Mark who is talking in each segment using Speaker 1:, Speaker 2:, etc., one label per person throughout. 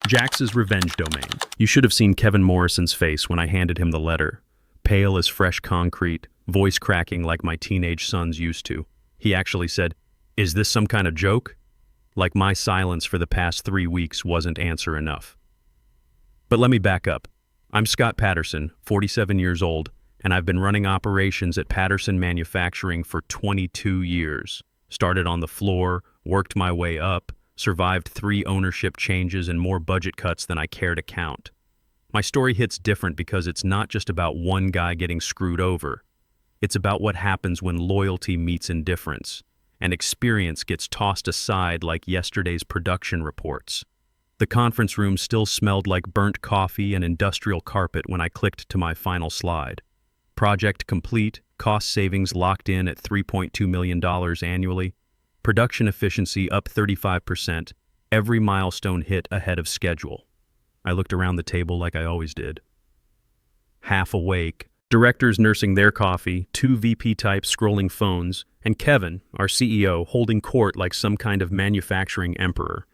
Speaker 1: Jax's revenge domain. You should have seen Kevin Morrison's face when I handed him the letter. Pale as fresh concrete, voice cracking like my teenage sons used to. He actually said, "Is this some kind of joke?" Like my silence for the past 3 weeks wasn't answer enough. But let me back up. I'm Scott Patterson, 47 years old, and I've been running operations at Patterson Manufacturing for 22 years. Started on the floor, worked my way up, survived 3 ownership changes and more budget cuts than I care to count. My story hits different because it's not just about one guy getting screwed over. It's about what happens when loyalty meets indifference, and experience gets tossed aside like yesterday's production reports. The conference room still smelled like burnt coffee and industrial carpet when I clicked to my final slide. Project complete, cost savings locked in at $3.2 million annually, production efficiency up 35%, every milestone hit ahead of schedule. I looked around the table like I always did. Half awake, directors nursing their coffee, 2 VP types scrolling phones, and Kevin, our CEO, holding court like some kind of manufacturing emperor.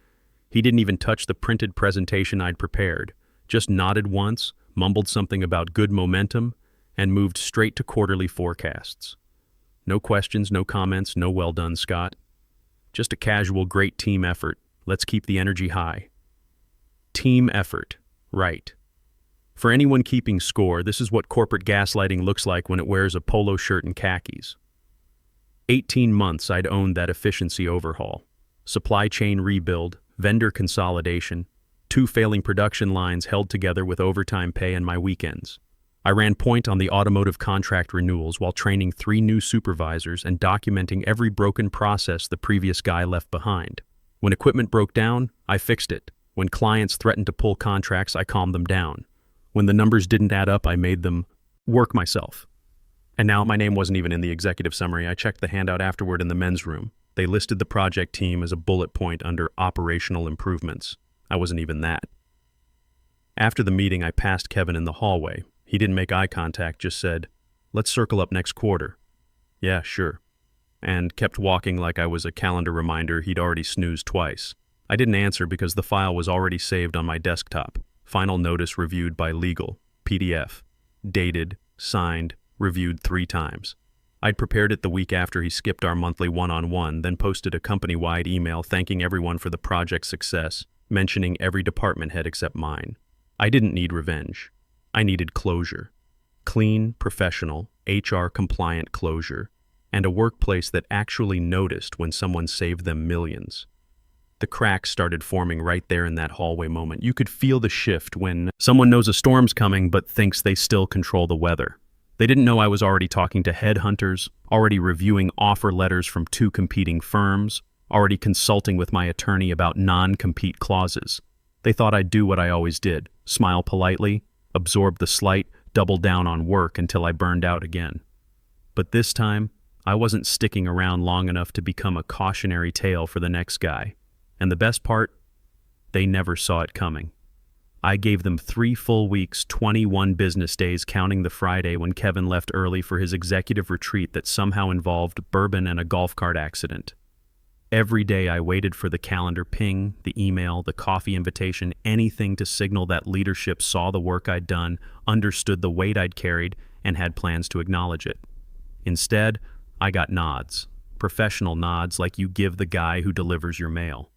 Speaker 1: He didn't even touch the printed presentation I'd prepared, just nodded once, mumbled something about good momentum, and moved straight to quarterly forecasts. No questions, no comments, no well done, Scott. Just a casual great team effort. Let's keep the energy high. Team effort, right. For anyone keeping score, this is what corporate gaslighting looks like when it wears a polo shirt and khakis. 18 months I'd owned that efficiency overhaul. Supply chain rebuild, vendor consolidation, 2 failing production lines held together with overtime pay and my weekends. I ran point on the automotive contract renewals while training 3 new supervisors and documenting every broken process the previous guy left behind. When equipment broke down, I fixed it. When clients threatened to pull contracts, I calmed them down. When the numbers didn't add up, I made them work myself. And now my name wasn't even in the executive summary. I checked the handout afterward in the men's room. They listed the project team as a bullet point under operational improvements. I wasn't even that. After the meeting, I passed Kevin in the hallway. He didn't make eye contact, just said, "Let's circle up next quarter." "Yeah, sure." And kept walking like I was a calendar reminder he'd already snoozed twice. I didn't answer because the file was already saved on my desktop. Final notice reviewed by legal, PDF, dated, signed, reviewed 3 times. I'd prepared it the week after he skipped our monthly one-on-one, then posted a company-wide email thanking everyone for the project's success, mentioning every department head except mine. I didn't need revenge. I needed closure. Clean, professional, HR-compliant closure, and a workplace that actually noticed when someone saved them millions. The cracks started forming right there in that hallway moment. You could feel the shift when someone knows a storm's coming but thinks they still control the weather. They didn't know I was already talking to headhunters, already reviewing offer letters from 2 competing firms, already consulting with my attorney about non-compete clauses. They thought I'd do what I always did, smile politely, absorb the slight, double down on work until I burned out again. But this time, I wasn't sticking around long enough to become a cautionary tale for the next guy. And the best part, they never saw it coming. I gave them 3 full weeks, 21 business days, counting the Friday when Kevin left early for his executive retreat that somehow involved bourbon and a golf cart accident. Every day I waited for the calendar ping, the email, the coffee invitation, anything to signal that leadership saw the work I'd done, understood the weight I'd carried, and had plans to acknowledge it. Instead, I got nods. Professional nods like you give the guy who delivers your mail.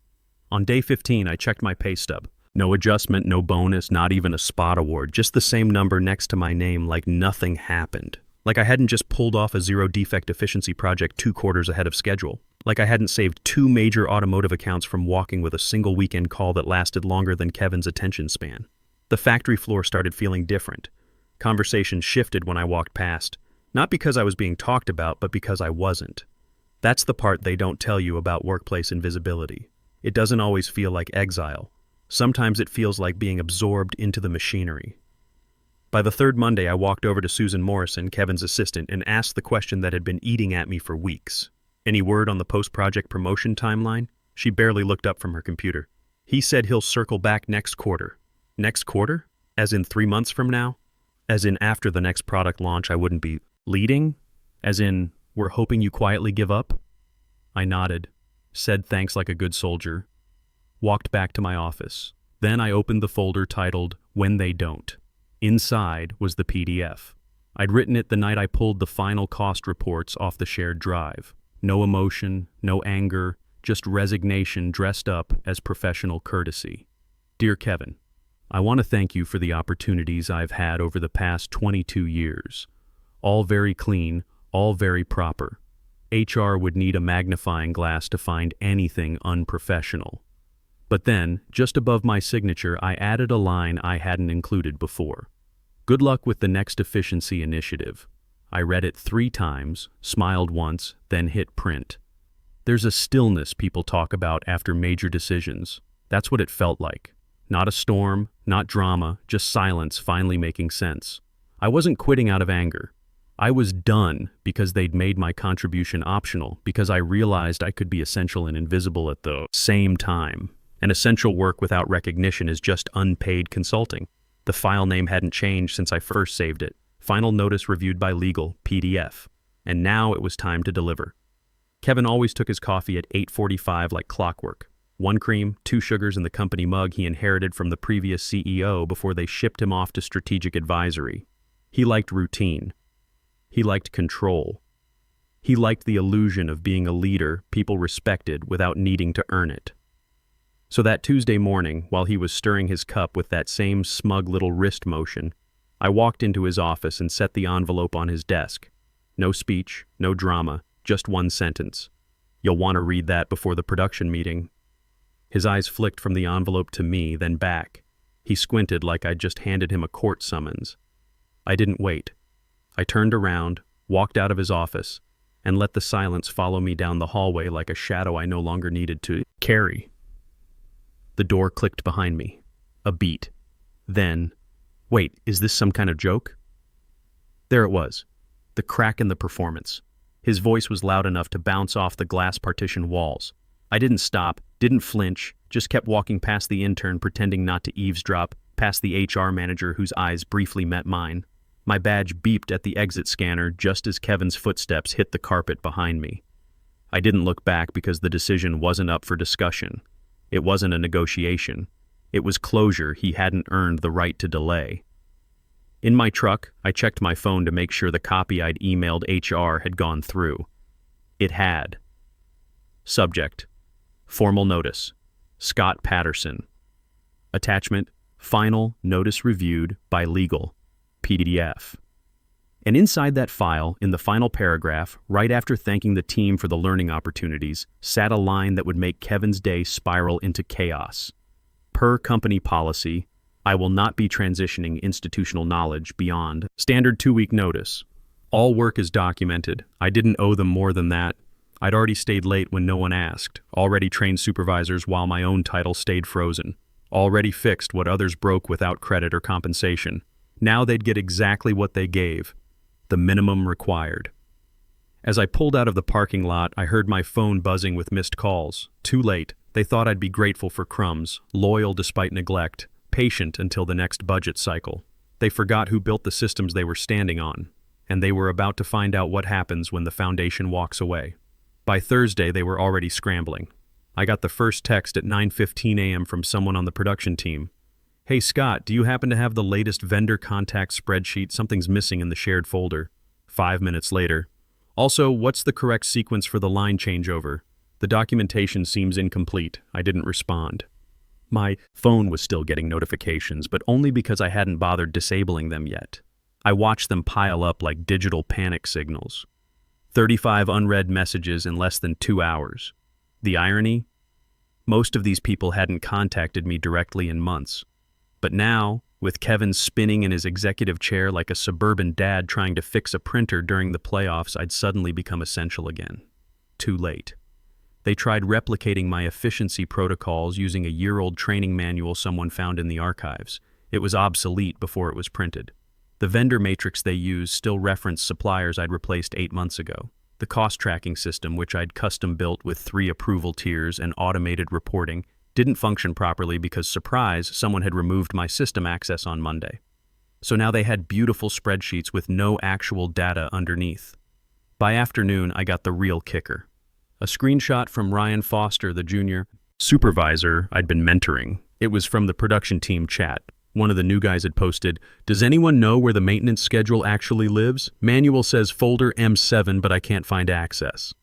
Speaker 1: On day 15, I checked my pay stub. No adjustment, no bonus, not even a spot award, just the same number next to my name like nothing happened. Like I hadn't just pulled off a 0-defect efficiency project 2 quarters ahead of schedule. Like I hadn't saved 2 major automotive accounts from walking with a single weekend call that lasted longer than Kevin's attention span. The factory floor started feeling different. Conversations shifted when I walked past, not because I was being talked about, but because I wasn't. That's the part they don't tell you about workplace invisibility. It doesn't always feel like exile. Sometimes it feels like being absorbed into the machinery. By the 3rd Monday, I walked over to Susan Morrison, Kevin's assistant, and asked the question that had been eating at me for weeks. Any word on the post-project promotion timeline? She barely looked up from her computer. He said he'll circle back next quarter. Next quarter? As in 3 months from now? As in after the next product launch I wouldn't be leading? As in, we're hoping you quietly give up? I nodded, said thanks like a good soldier, walked back to my office. Then I opened the folder titled When They Don't. Inside was the PDF. I'd written it the night I pulled the final cost reports off the shared drive. No emotion, no anger, just resignation dressed up as professional courtesy. Dear Kevin, I want to thank you for the opportunities I've had over the past 22 years. All very clean, all very proper. HR would need a magnifying glass to find anything unprofessional. But then, just above my signature, I added a line I hadn't included before. Good luck with the next efficiency initiative. I read it 3 times, smiled once, then hit print. There's a stillness people talk about after major decisions. That's what it felt like. Not a storm, not drama, just silence finally making sense. I wasn't quitting out of anger. I was done because they'd made my contribution optional, because I realized I could be essential and invisible at the same time. And essential work without recognition is just unpaid consulting. The file name hadn't changed since I first saved it. Final notice reviewed by legal, PDF. And now it was time to deliver. Kevin always took his coffee at 8:45 like clockwork. 1 cream, 2 sugars in the company mug he inherited from the previous CEO before they shipped him off to strategic advisory. He liked routine. He liked control. He liked the illusion of being a leader people respected without needing to earn it. So that Tuesday morning, while he was stirring his cup with that same smug little wrist motion, I walked into his office and set the envelope on his desk. No speech, no drama, just 1 sentence. You'll want to read that before the production meeting. His eyes flicked from the envelope to me, then back. He squinted like I'd just handed him a court summons. I didn't wait. I turned around, walked out of his office, and let the silence follow me down the hallway like a shadow I no longer needed to carry. The door clicked behind me. A beat. Then, wait, is this some kind of joke? There it was. The crack in the performance. His voice was loud enough to bounce off the glass partition walls. I didn't stop, didn't flinch, just kept walking past the intern pretending not to eavesdrop, past the HR manager whose eyes briefly met mine. My badge beeped at the exit scanner just as Kevin's footsteps hit the carpet behind me. I didn't look back because the decision wasn't up for discussion. It wasn't a negotiation. It was closure he hadn't earned the right to delay. In my truck, I checked my phone to make sure the copy I'd emailed HR had gone through. It had. Subject: Formal Notice. Scott Patterson. Attachment: Final Notice Reviewed by Legal. PDF. And inside that file, in the final paragraph, right after thanking the team for the learning opportunities, sat a line that would make Kevin's day spiral into chaos. Per company policy, I will not be transitioning institutional knowledge beyond standard 2-week notice. All work is documented. I didn't owe them more than that. I'd already stayed late when no one asked, already trained supervisors while my own title stayed frozen, already fixed what others broke without credit or compensation. Now they'd get exactly what they gave, the minimum required. As I pulled out of the parking lot, I heard my phone buzzing with missed calls. Too late. They thought I'd be grateful for crumbs, loyal despite neglect, patient until the next budget cycle. They forgot who built the systems they were standing on, and they were about to find out what happens when the foundation walks away. By Thursday, they were already scrambling. I got the first text at 9:15 a.m. from someone on the production team. Hey Scott, do you happen to have the latest vendor contact spreadsheet? Something's missing in the shared folder. 5 minutes later. Also, what's the correct sequence for the line changeover? The documentation seems incomplete. I didn't respond. My phone was still getting notifications, but only because I hadn't bothered disabling them yet. I watched them pile up like digital panic signals. 35 unread messages in less than 2 hours. The irony? Most of these people hadn't contacted me directly in months. But now, with Kevin spinning in his executive chair like a suburban dad trying to fix a printer during the playoffs, I'd suddenly become essential again. Too late. They tried replicating my efficiency protocols using a year-old training manual someone found in the archives. It was obsolete before it was printed. The vendor matrix they used still referenced suppliers I'd replaced 8 months ago. The cost tracking system, which I'd custom built with 3 approval tiers and automated reporting, didn't function properly because, surprise, someone had removed my system access on Monday. So now they had beautiful spreadsheets with no actual data underneath. By afternoon, I got the real kicker. A screenshot from Ryan Foster, the junior supervisor I'd been mentoring. It was from the production team chat. One of the new guys had posted, "Does anyone know where the maintenance schedule actually lives? Manual says folder M7, but I can't find access."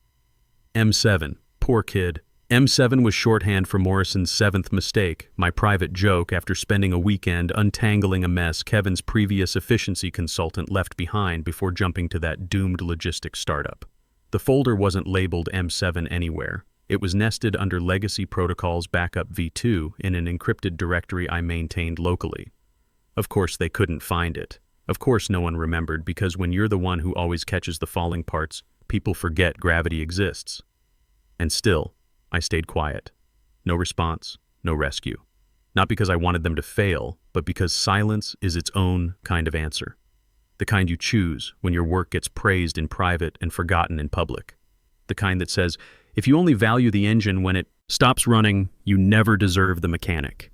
Speaker 1: M7. Poor kid. M7 was shorthand for Morrison's seventh mistake, my private joke after spending a weekend untangling a mess Kevin's previous efficiency consultant left behind before jumping to that doomed logistics startup. The folder wasn't labeled M7 anywhere. It was nested under Legacy Protocols Backup v2 in an encrypted directory I maintained locally. Of course they couldn't find it. Of course no one remembered, because when you're the one who always catches the falling parts, people forget gravity exists. And still, I stayed quiet. No response, no rescue. Not because I wanted them to fail, but because silence is its own kind of answer. The kind you choose when your work gets praised in private and forgotten in public. The kind that says, if you only value the engine when it stops running, you never deserve the mechanic.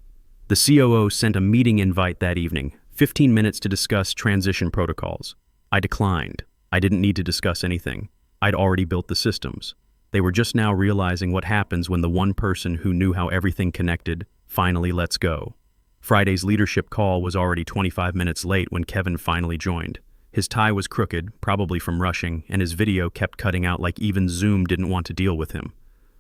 Speaker 1: The COO sent a meeting invite that evening, 15 minutes to discuss transition protocols. I declined. I didn't need to discuss anything. I'd already built the systems. They were just now realizing what happens when the one person who knew how everything connected finally lets go. Friday's leadership call was already 25 minutes late when Kevin finally joined. His tie was crooked, probably from rushing, and his video kept cutting out like even Zoom didn't want to deal with him.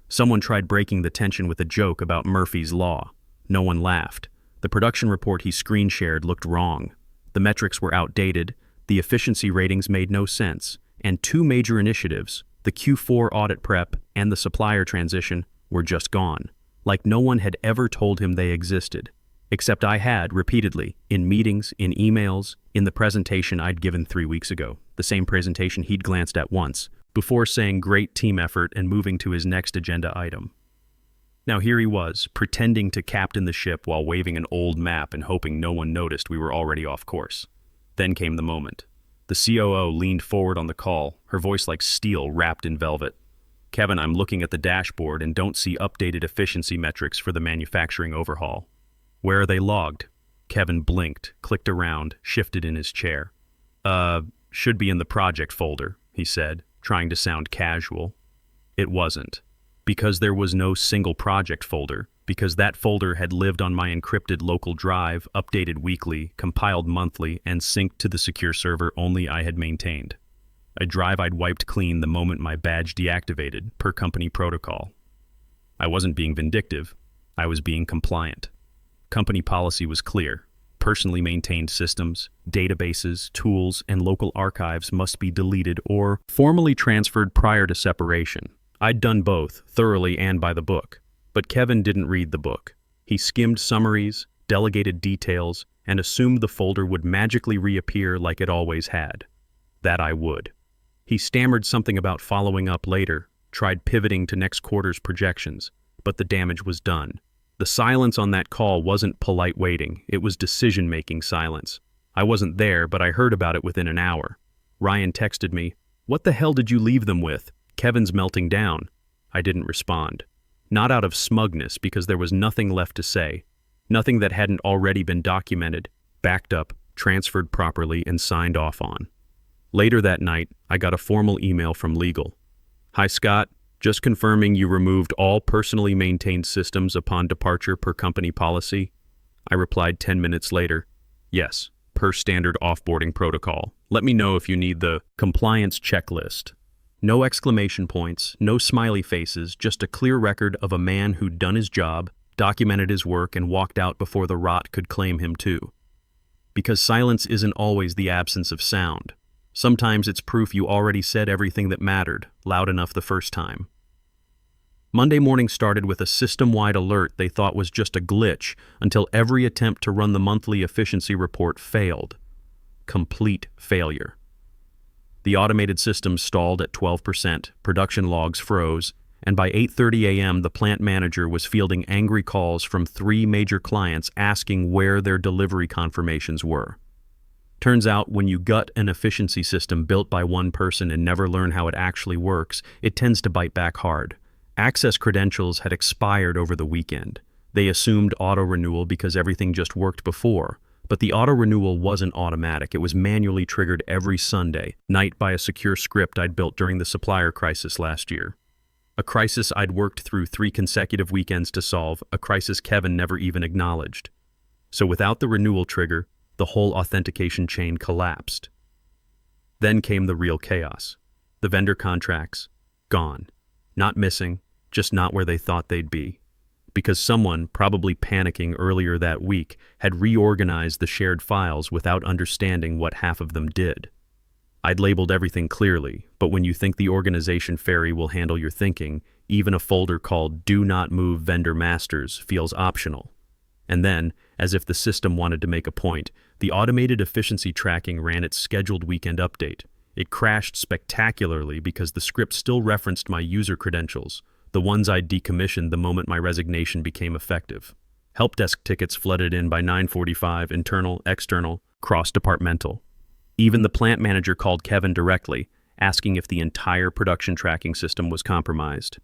Speaker 1: Someone tried breaking the tension with a joke about Murphy's Law. No one laughed. The production report he screen shared looked wrong. The metrics were outdated, the efficiency ratings made no sense, and two major initiatives, the Q4 audit prep and the supplier transition, were just gone, like no one had ever told him they existed. Except I had, repeatedly, in meetings, in emails, in the presentation I'd given 3 weeks ago, the same presentation he'd glanced at once, before saying great team effort and moving to his next agenda item. Now here he was, pretending to captain the ship while waving an old map and hoping no one noticed we were already off course. Then came the moment. The COO leaned forward on the call, her voice like steel wrapped in velvet. "Kevin, I'm looking at the dashboard and don't see updated efficiency metrics for the manufacturing overhaul." "Where are they logged?" Kevin blinked, clicked around, shifted in his chair. Should be in the project folder," he said, trying to sound casual. It wasn't. Because there was no single project folder, because that folder had lived on my encrypted local drive, updated weekly, compiled monthly, and synced to the secure server only I had maintained. A drive I'd wiped clean the moment my badge deactivated, per company protocol. I wasn't being vindictive. I was being compliant. Company policy was clear. Personally maintained systems, databases, tools, and local archives must be deleted or formally transferred prior to separation. I'd done both, thoroughly and by the book. But Kevin didn't read the book. He skimmed summaries, delegated details, and assumed the folder would magically reappear like it always had. That I would. He stammered something about following up later, tried pivoting to next quarter's projections, but the damage was done. The silence on that call wasn't polite waiting, it was decision-making silence. I wasn't there, but I heard about it within an hour. Ryan texted me, "What the hell did you leave them with? Kevin's melting down." I didn't respond. Not out of smugness, because there was nothing left to say. Nothing that hadn't already been documented, backed up, transferred properly, and signed off on. Later that night, I got a formal email from legal. "Hi Scott, just confirming you removed all personally maintained systems upon departure per company policy." I replied 10 minutes later, "Yes, per standard offboarding protocol. Let me know if you need the compliance checklist." No exclamation points, no smiley faces, just a clear record of a man who'd done his job, documented his work, and walked out before the rot could claim him too. Because silence isn't always the absence of sound. Sometimes it's proof you already said everything that mattered, loud enough the first time. Monday morning started with a system-wide alert they thought was just a glitch until every attempt to run the monthly efficiency report failed. Complete failure. The automated system stalled at 12%, production logs froze, and by 8:30 a.m. the plant manager was fielding angry calls from 3 major clients asking where their delivery confirmations were. Turns out when you gut an efficiency system built by one person and never learn how it actually works, it tends to bite back hard. Access credentials had expired over the weekend. They assumed auto-renewal because everything just worked before. But the auto-renewal wasn't automatic. It was manually triggered every Sunday night by a secure script I'd built during the supplier crisis last year. A crisis I'd worked through 3 consecutive weekends to solve, a crisis Kevin never even acknowledged. So without the renewal trigger, the whole authentication chain collapsed. Then came the real chaos. The vendor contracts, gone. Not missing, just not where they thought they'd be. Because someone, probably panicking earlier that week, had reorganized the shared files without understanding what half of them did. I'd labeled everything clearly, but when you think the organization fairy will handle your thinking, even a folder called Do Not Move Vendor Masters feels optional. And then, as if the system wanted to make a point, the automated efficiency tracking ran its scheduled weekend update. It crashed spectacularly because the script still referenced my user credentials, the ones I'd decommissioned the moment my resignation became effective. Help desk tickets flooded in by 9:45, internal, external, cross-departmental. Even the plant manager called Kevin directly, asking if the entire production tracking system was compromised.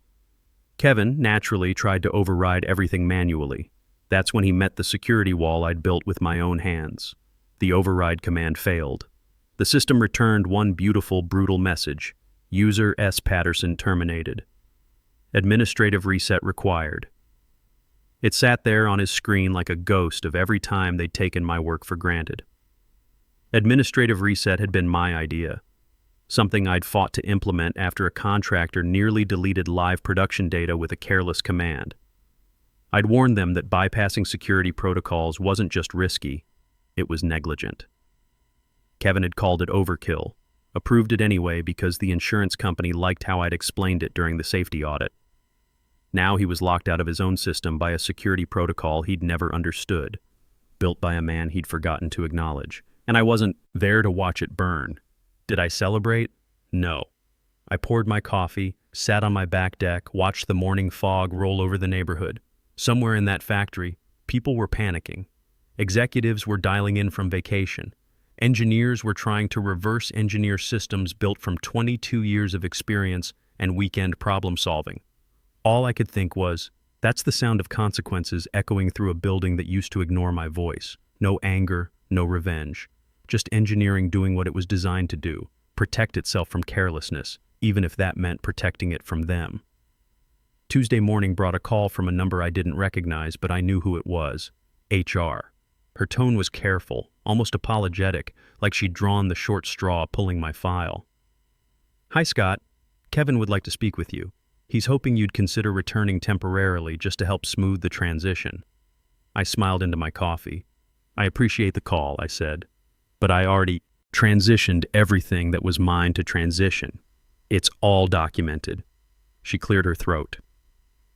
Speaker 1: Kevin, naturally, tried to override everything manually. That's when he met the security wall I'd built with my own hands. The override command failed. The system returned one beautiful, brutal message. User S. Patterson terminated. Administrative reset required. It sat there on his screen like a ghost of every time they'd taken my work for granted. Administrative reset had been my idea, something I'd fought to implement after a contractor nearly deleted live production data with a careless command. I'd warned them that bypassing security protocols wasn't just risky, it was negligent. Kevin had called it overkill, approved it anyway because the insurance company liked how I'd explained it during the safety audit. Now he was locked out of his own system by a security protocol he'd never understood, built by a man he'd forgotten to acknowledge. And I wasn't there to watch it burn. Did I celebrate? No. I poured my coffee, sat on my back deck, watched the morning fog roll over the neighborhood. Somewhere in that factory, people were panicking. Executives were dialing in from vacation. Engineers were trying to reverse engineer systems built from 22 years of experience and weekend problem solving. All I could think was, that's the sound of consequences echoing through a building that used to ignore my voice. No anger, no revenge. Just engineering doing what it was designed to do, protect itself from carelessness, even if that meant protecting it from them. Tuesday morning brought a call from a number I didn't recognize, but I knew who it was. HR. Her tone was careful, almost apologetic, like she'd drawn the short straw pulling my file. Hi, Scott. Kevin would like to speak with you. He's hoping you'd consider returning temporarily just to help smooth the transition. I smiled into my coffee. I appreciate the call, I said, but I already transitioned everything that was mine to transition. It's all documented. She cleared her throat.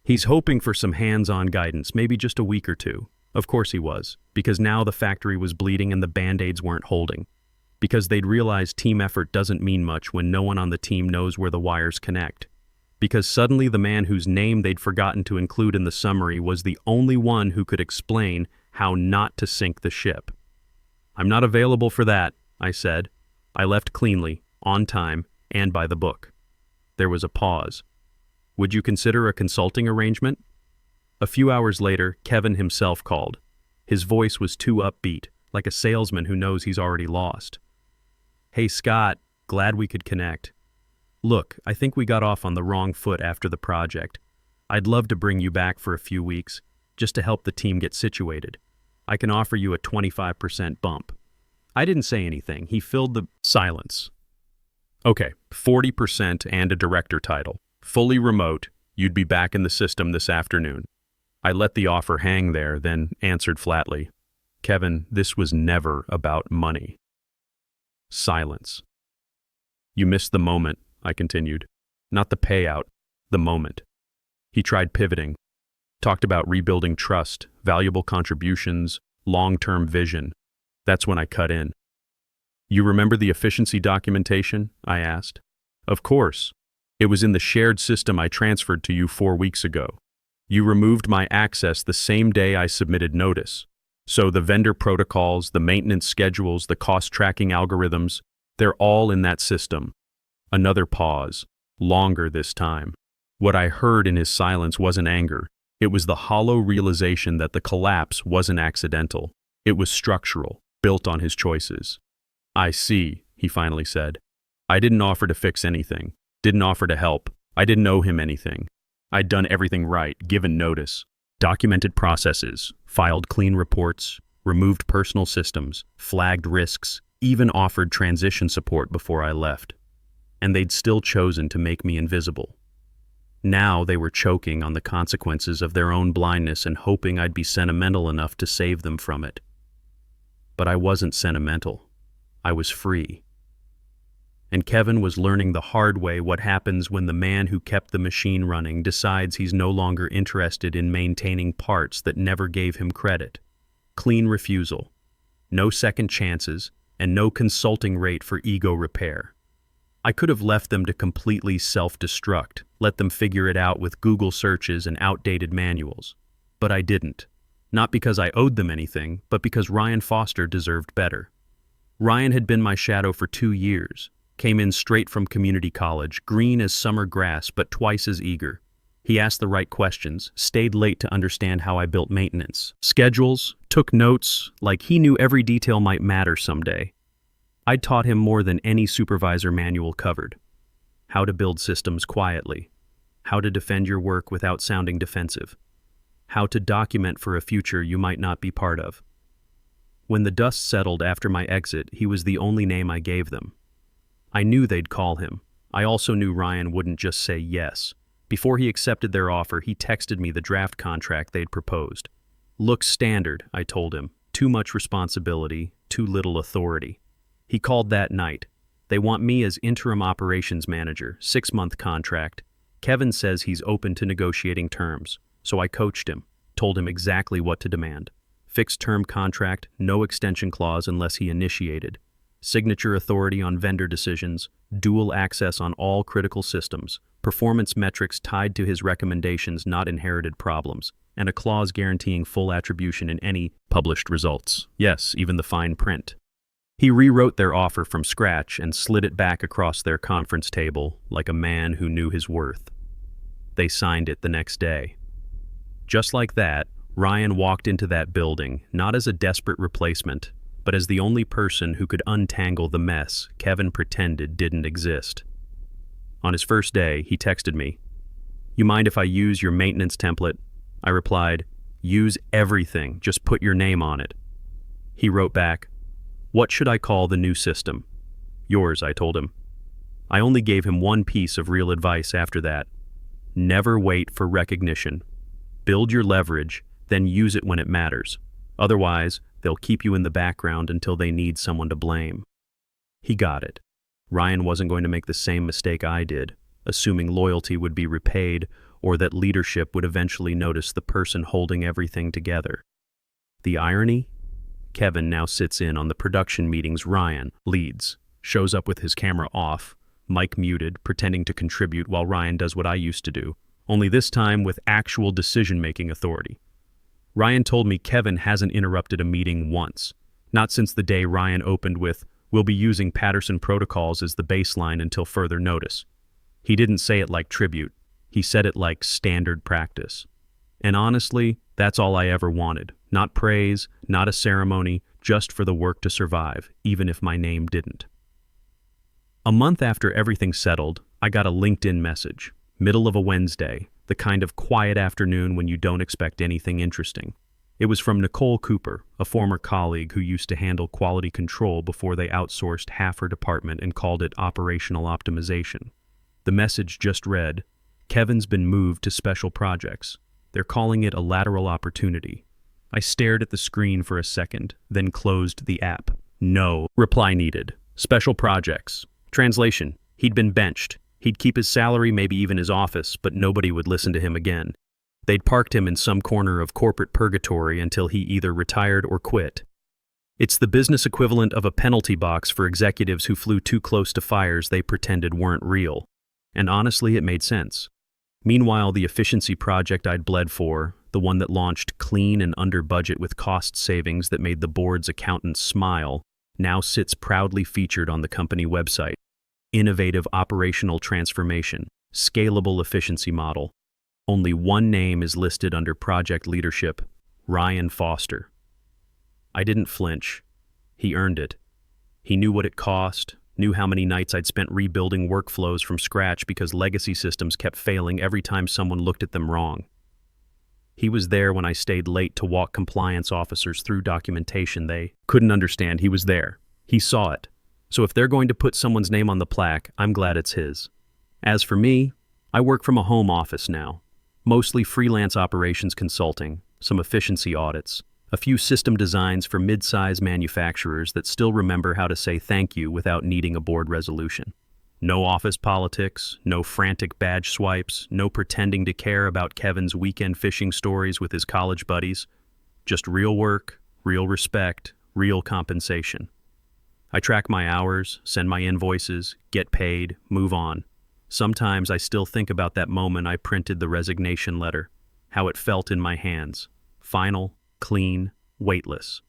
Speaker 1: He's hoping for some hands-on guidance, maybe just a week or two. Of course he was, because now the factory was bleeding and the Band-Aids weren't holding. Because they'd realized team effort doesn't mean much when no one on the team knows where the wires connect. Because suddenly the man whose name they'd forgotten to include in the summary was the only one who could explain how not to sink the ship. I'm not available for that, I said. I left cleanly, on time, and by the book. There was a pause. Would you consider a consulting arrangement? A few hours later, Kevin himself called. His voice was too upbeat, like a salesman who knows he's already lost. Hey Scott, glad we could connect. Look, I think we got off on the wrong foot after the project. I'd love to bring you back for a few weeks, just to help the team get situated. I can offer you a 25% bump. I didn't say anything. He filled the silence. Okay, 40% and a director title. Fully remote, you'd be back in the system this afternoon. I let the offer hang there, then answered flatly. Kevin, this was never about money. Silence. You missed the moment, I continued. Not the payout, the moment. He tried pivoting, talked about rebuilding trust, valuable contributions, long-term vision. That's when I cut in. You remember the efficiency documentation? I asked. Of course. It was in the shared system I transferred to you 4 weeks ago. You removed my access the same day I submitted notice. So the vendor protocols, the maintenance schedules, the cost tracking algorithms, they're all in that system. Another pause, longer this time. What I heard in his silence wasn't anger. It was the hollow realization that the collapse wasn't accidental. It was structural, built on his choices. I see, he finally said. I didn't offer to fix anything, didn't offer to help. I didn't owe him anything. I'd done everything right, given notice, documented processes, filed clean reports, removed personal systems, flagged risks, even offered transition support before I left. And they'd still chosen to make me invisible. Now they were choking on the consequences of their own blindness and hoping I'd be sentimental enough to save them from it. But I wasn't sentimental. I was free. And Kevin was learning the hard way what happens when the man who kept the machine running decides he's no longer interested in maintaining parts that never gave him credit. Clean refusal, no second chances, and no consulting rate for ego repair. I could have left them to completely self-destruct, let them figure it out with Google searches and outdated manuals. But I didn't. Not because I owed them anything, but because Ryan Foster deserved better. Ryan had been my shadow for 2 years, came in straight from community college, green as summer grass but twice as eager. He asked the right questions, stayed late to understand how I built maintenance, schedules, took notes, like he knew every detail might matter someday. I'd taught him more than any supervisor manual covered. How to build systems quietly. How to defend your work without sounding defensive. How to document for a future you might not be part of. When the dust settled after my exit, he was the only name I gave them. I knew they'd call him. I also knew Ryan wouldn't just say yes. Before he accepted their offer, he texted me the draft contract they'd proposed. Looks standard, I told him. Too much responsibility, too little authority. He called that night. They want me as interim operations manager, 6-month contract. Kevin says he's open to negotiating terms, so I coached him, told him exactly what to demand. Fixed-term contract, no extension clause unless he initiated. Signature authority on vendor decisions, dual access on all critical systems, performance metrics tied to his recommendations, not inherited problems, and a clause guaranteeing full attribution in any published results. Yes, even the fine print. He rewrote their offer from scratch and slid it back across their conference table like a man who knew his worth. They signed it the next day. Just like that, Ryan walked into that building, not as a desperate replacement, but as the only person who could untangle the mess Kevin pretended didn't exist. On his first day, he texted me, "You mind if I use your maintenance template?" I replied, "Use everything, just put your name on it." He wrote back, "What should I call the new system?" "Yours," I told him. I only gave him one piece of real advice after that. Never wait for recognition. Build your leverage, then use it when it matters. Otherwise, they'll keep you in the background until they need someone to blame. He got it. Ryan wasn't going to make the same mistake I did, assuming loyalty would be repaid or that leadership would eventually notice the person holding everything together. The irony? Kevin now sits in on the production meetings Ryan leads, shows up with his camera off, mic muted, pretending to contribute while Ryan does what I used to do, only this time with actual decision-making authority. Ryan told me Kevin hasn't interrupted a meeting once, not since the day Ryan opened with, "We'll be using Patterson protocols as the baseline until further notice." He didn't say it like tribute, he said it like standard practice. And honestly, that's all I ever wanted. Not praise, not a ceremony, just for the work to survive, even if my name didn't. A month after everything settled, I got a LinkedIn message, middle of a Wednesday, the kind of quiet afternoon when you don't expect anything interesting. It was from Nicole Cooper, a former colleague who used to handle quality control before they outsourced half her department and called it operational optimization. The message just read, "Kevin's been moved to special projects. They're calling it a lateral opportunity." I stared at the screen for a second, then closed the app. No reply needed. Special projects. Translation: he'd been benched. He'd keep his salary, maybe even his office, but nobody would listen to him again. They'd parked him in some corner of corporate purgatory until he either retired or quit. It's the business equivalent of a penalty box for executives who flew too close to fires they pretended weren't real. And honestly, it made sense. Meanwhile, the efficiency project I'd bled for, the one that launched clean and under budget with cost savings that made the board's accountants smile, now sits proudly featured on the company website. Innovative operational transformation, scalable efficiency model. Only one name is listed under project leadership, Ryan Foster. I didn't flinch. He earned it. He knew what it cost, knew how many nights I'd spent rebuilding workflows from scratch because legacy systems kept failing every time someone looked at them wrong. He was there when I stayed late to walk compliance officers through documentation they couldn't understand. He was there. He saw it. So if they're going to put someone's name on the plaque, I'm glad it's his. As for me, I work from a home office now. Mostly freelance operations consulting, some efficiency audits, a few system designs for mid-size manufacturers that still remember how to say thank you without needing a board resolution. No office politics, no frantic badge swipes, no pretending to care about Kevin's weekend fishing stories with his college buddies. Just real work, real respect, real compensation. I track my hours, send my invoices, get paid, move on. Sometimes I still think about that moment I printed the resignation letter, how it felt in my hands. Final, clean, weightless.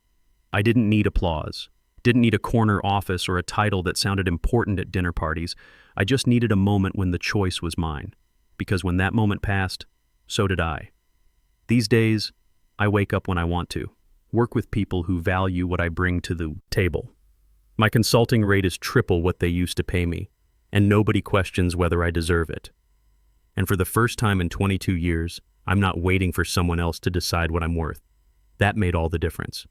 Speaker 1: I didn't need applause. Didn't need a corner office or a title that sounded important at dinner parties. I just needed a moment when the choice was mine. Because when that moment passed, so did I. These days, I wake up when I want to, work with people who value what I bring to the table. My consulting rate is triple what they used to pay me, and nobody questions whether I deserve it. And for the first time in 22 years, I'm not waiting for someone else to decide what I'm worth. That made all the difference.